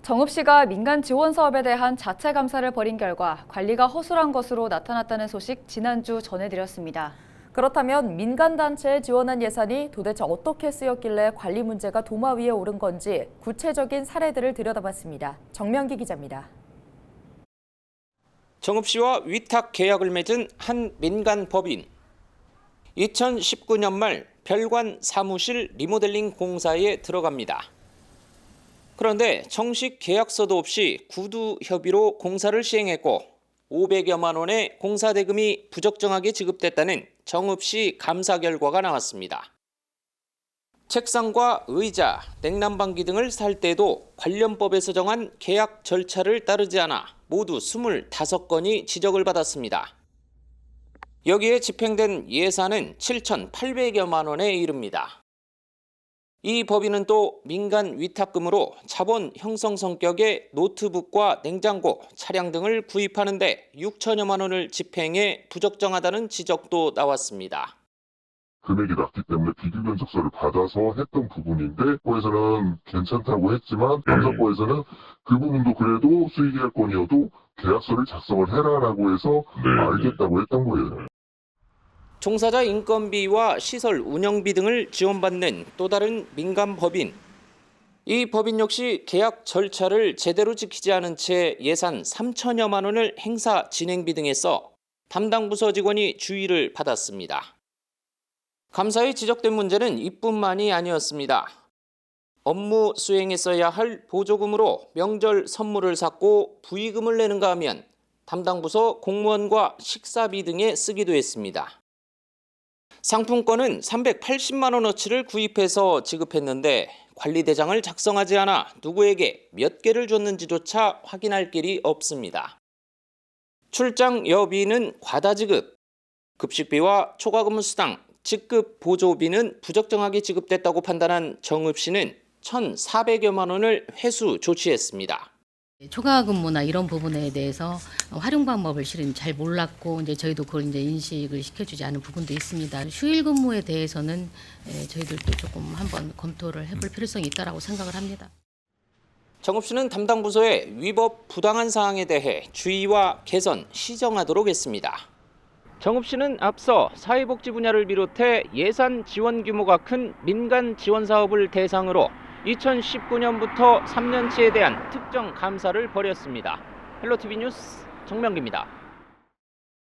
정읍 시가 민간 지원 사업에 대한 자체 감사를 벌인 결과 관리가 허술한 것으로 나타났다는 소식 지난주 전해드렸습니다. 그렇다면 민간단체에 지원한 예산이 도대체 어떻게 쓰였길래 관리 문제가 도마 위에 오른 건지 구체적인 사례들을 들여다봤습니다. 정명기 기자입니다. 정읍시와 위탁 계약을 맺은 한 민간 법인. 2019년 말 별관 사무실 리모델링 공사에 들어갑니다. 그런데 정식 계약서도 없이 구두 협의로 공사를 시행했고 500여만 원의 공사 대금이 부적정하게 지급됐다는 정읍시 감사 결과가 나왔습니다. 책상과 의자, 냉난방기 등을 살 때도 관련 법에서 정한 계약 절차를 따르지 않아 모두 25건이 지적을 받았습니다. 여기에 집행된 예산은 7,800여만 원에 이릅니다. 이 법인은 또 민간 위탁금으로 자본 형성 성격의 노트북과 냉장고, 차량 등을 구입하는데 6천여만 원을 집행해 부적정하다는 지적도 나왔습니다. 금액이 낮기 때문에 비교 견적서를 받아서 했던 부분인데 거에서는 괜찮다고 했지만 감사과에서는 그 부분도 그래도 수의계약건이어도 계약서를 작성을 해라라고 해서 알겠다고 했던 거예요. 종사자 인건비와 시설 운영비 등을 지원받는 또 다른 민간 법인. 이 법인 역시 계약 절차를 제대로 지키지 않은 채 예산 3천여만 원을 행사 진행비 등에 써 담당 부서 직원이 주의를 받았습니다. 감사에 지적된 문제는 이뿐만이 아니었습니다. 업무 수행에 써야 할 보조금으로 명절 선물을 샀고 부의금을 내는가 하면 담당 부서 공무원과 식사비 등에 쓰기도 했습니다. 상품권은 380만 원어치를 구입해서 지급했는데 관리대장을 작성하지 않아 누구에게 몇 개를 줬는지조차 확인할 길이 없습니다. 출장 여비는 과다 지급, 급식비와 초과 근무 수당, 직급 보조비는 부적정하게 지급됐다고 판단한 정읍시는 1,400여만 원을 회수 조치했습니다. 초과 근무나 이런 부분에 대해서 활용 방법을 실은 잘 몰랐고 이제 저희도 그걸 이제 인식을 시켜주지 않은 부분도 있습니다. 휴일 근무에 대해서는 저희들도 조금 한번 검토를 해볼 필요성이 있다라고 생각을 합니다. 정읍시는 담당 부서에 위법 부당한 사항에 대해 주의와 개선, 시정하도록 했습니다. 정읍시는 앞서 사회복지 분야를 비롯해 예산 지원 규모가 큰 민간 지원 사업을 대상으로 2019년부터 3년치에 대한 특정 감사를 벌였습니다. 헬로티비 뉴스 정명기입니다.